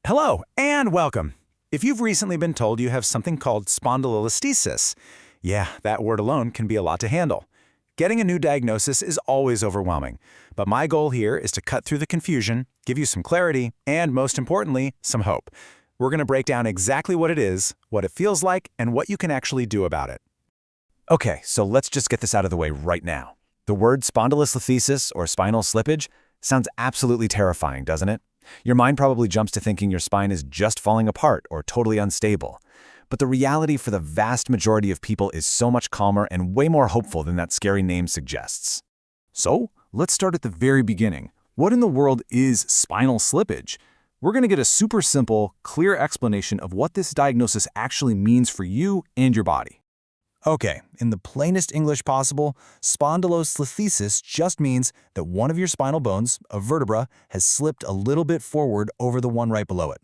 Hello and welcome. If you've recently been told you have something called spondylolisthesis, yeah, that word alone can be a lot to handle. Getting a new diagnosis is always overwhelming, but my goal here is to cut through the confusion, give you some clarity, and most importantly, some hope. We're going to break down exactly what it is, what it feels like, and what you can actually do about it. Okay, so let's just get this out of the way right now. The word spondylolisthesis or spinal slippage sounds absolutely terrifying, doesn't it? Your mind probably jumps to thinking your spine is just falling apart or totally unstable. But the reality for the vast majority of people is so much calmer and way more hopeful than that scary name suggests. So, let's start at the very beginning. What in the world is spinal slippage? We're going to get a super simple, clear explanation of what this diagnosis actually means for you and your body. Okay, in the plainest English possible, spondylolisthesis just means that one of your spinal bones, a vertebra, has slipped a little bit forward over the one right below it.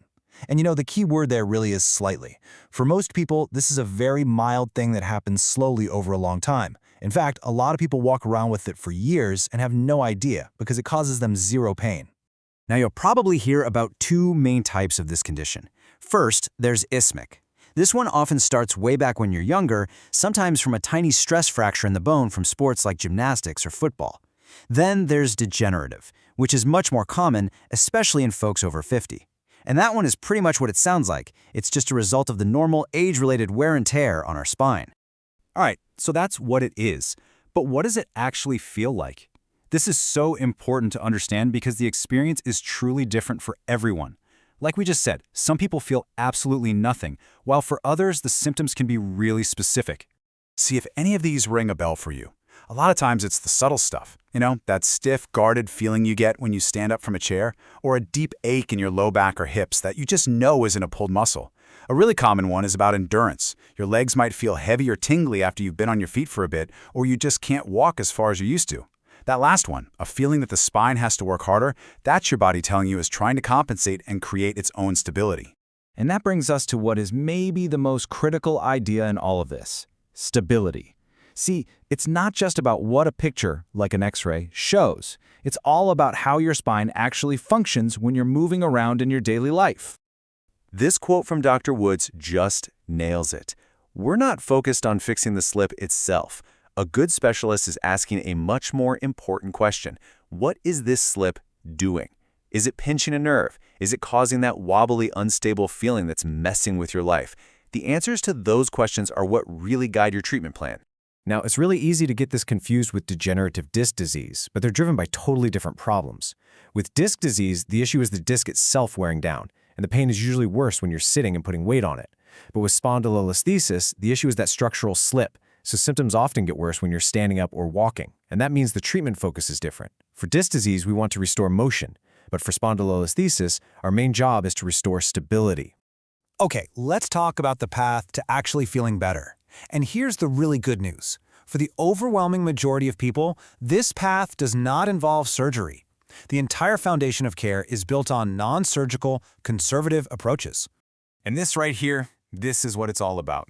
And the key word there really is slightly. For most people, this is a very mild thing that happens slowly over a long time. In fact, a lot of people walk around with it for years and have no idea because it causes them zero pain. Now, you'll probably hear about two main types of this condition. First, there's isthmic. This one often starts way back when you're younger, sometimes from a tiny stress fracture in the bone from sports like gymnastics or football. Then there's degenerative, which is much more common, especially in folks over 50. And that one is pretty much what it sounds like. It's just a result of the normal age-related wear and tear on our spine. All right, so that's what it is. But what does it actually feel like? This is so important to understand because the experience is truly different for everyone. Like we just said, some people feel absolutely nothing, while for others, the symptoms can be really specific. See if any of these ring a bell for you. A lot of times it's the subtle stuff. That stiff, guarded feeling you get when you stand up from a chair, or a deep ache in your low back or hips that you just know isn't a pulled muscle. A really common one is about endurance. Your legs might feel heavy or tingly after you've been on your feet for a bit, or you just can't walk as far as you used to. That last one, a feeling that the spine has to work harder, that's your body telling you it's trying to compensate and create its own stability. And that brings us to what is maybe the most critical idea in all of this: stability. See, it's not just about what a picture, like an X-ray, shows. It's all about how your spine actually functions when you're moving around in your daily life. This quote from Dr. Woods just nails it. We're not focused on fixing the slip itself. A good specialist is asking a much more important question. What is this slip doing? Is it pinching a nerve? Is it causing that wobbly, unstable feeling that's messing with your life? The answers to those questions are what really guide your treatment plan. Now, it's really easy to get this confused with degenerative disc disease, but they're driven by totally different problems. With disc disease, the issue is the disc itself wearing down, and the pain is usually worse when you're sitting and putting weight on it. But with spondylolisthesis, the issue is that structural slip. So symptoms often get worse when you're standing up or walking, and that means the treatment focus is different. For disc disease, we want to restore motion, but for spondylolisthesis, our main job is to restore stability. Okay, let's talk about the path to actually feeling better. And here's the really good news. For the overwhelming majority of people, this path does not involve surgery. The entire foundation of care is built on non-surgical, conservative approaches. And this right here, this is what it's all about.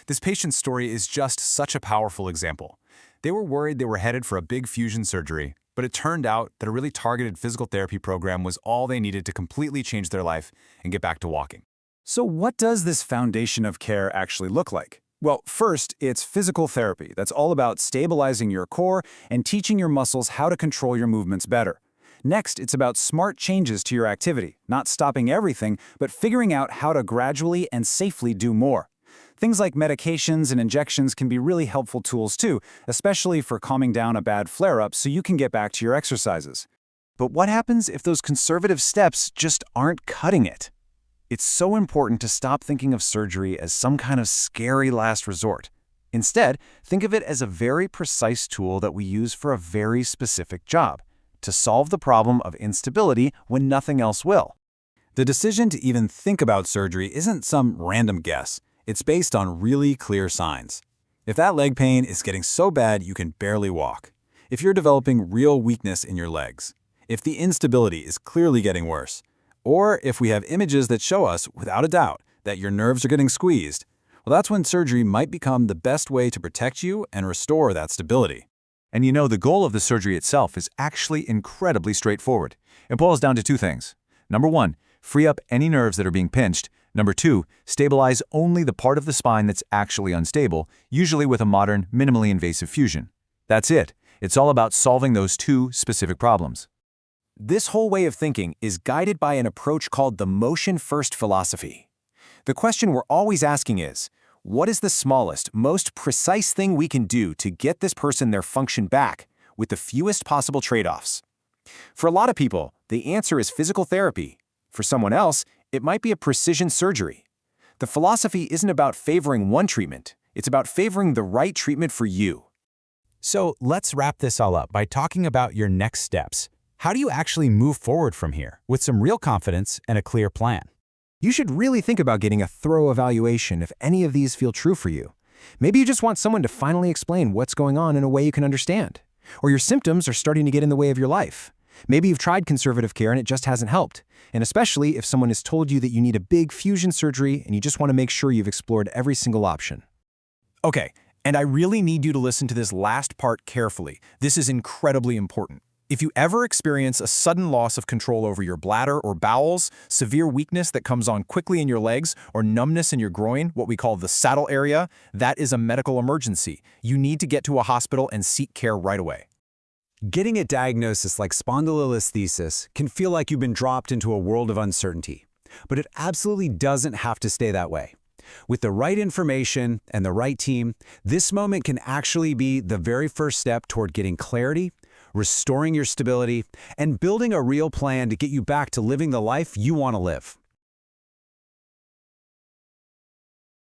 This patient's story is just such a powerful example. They were worried they were headed for a big fusion surgery, but it turned out that a really targeted physical therapy program was all they needed to completely change their life and get back to walking. So what does this foundation of care actually look like? Well, first, it's physical therapy. That's all about stabilizing your core and teaching your muscles how to control your movements better. Next, it's about smart changes to your activity, not stopping everything, but figuring out how to gradually and safely do more. Things like medications and injections can be really helpful tools too, especially for calming down a bad flare-up so you can get back to your exercises. But what happens if those conservative steps just aren't cutting it? It's so important to stop thinking of surgery as some kind of scary last resort. Instead, think of it as a very precise tool that we use for a very specific job, to solve the problem of instability when nothing else will. The decision to even think about surgery isn't some random guess. It's based on really clear signs. If that leg pain is getting so bad you can barely walk, if you're developing real weakness in your legs, if the instability is clearly getting worse, or if we have images that show us, without a doubt, that your nerves are getting squeezed, well, that's when surgery might become the best way to protect you and restore that stability. And the goal of the surgery itself is actually incredibly straightforward. It boils down to two things. Number one, free up any nerves that are being pinched. Number 2, stabilize only the part of the spine that's actually unstable, usually with a modern, minimally invasive fusion. That's it. It's all about solving those 2 specific problems. This whole way of thinking is guided by an approach called the motion-first philosophy. The question we're always asking is, what is the smallest, most precise thing we can do to get this person their function back with the fewest possible trade-offs? For a lot of people, the answer is physical therapy. For someone else, it might be a precision surgery. The philosophy isn't about favoring one treatment. It's about favoring the right treatment for you. So let's wrap this all up by talking about your next steps. How do you actually move forward from here with some real confidence and a clear plan? You should really think about getting a thorough evaluation if any of these feel true for you. Maybe you just want someone to finally explain what's going on in a way you can understand. Or your symptoms are starting to get in the way of your life. Maybe you've tried conservative care and it just hasn't helped. And especially if someone has told you that you need a big fusion surgery and you just want to make sure you've explored every single option. Okay, and I really need you to listen to this last part carefully. This is incredibly important. If you ever experience a sudden loss of control over your bladder or bowels, severe weakness that comes on quickly in your legs, or numbness in your groin, what we call the saddle area, that is a medical emergency. You need to get to a hospital and seek care right away. Getting a diagnosis like spondylolisthesis can feel like you've been dropped into a world of uncertainty, but it absolutely doesn't have to stay that way. With the right information and the right team, this moment can actually be the very first step toward getting clarity, restoring your stability, and building a real plan to get you back to living the life you want to live.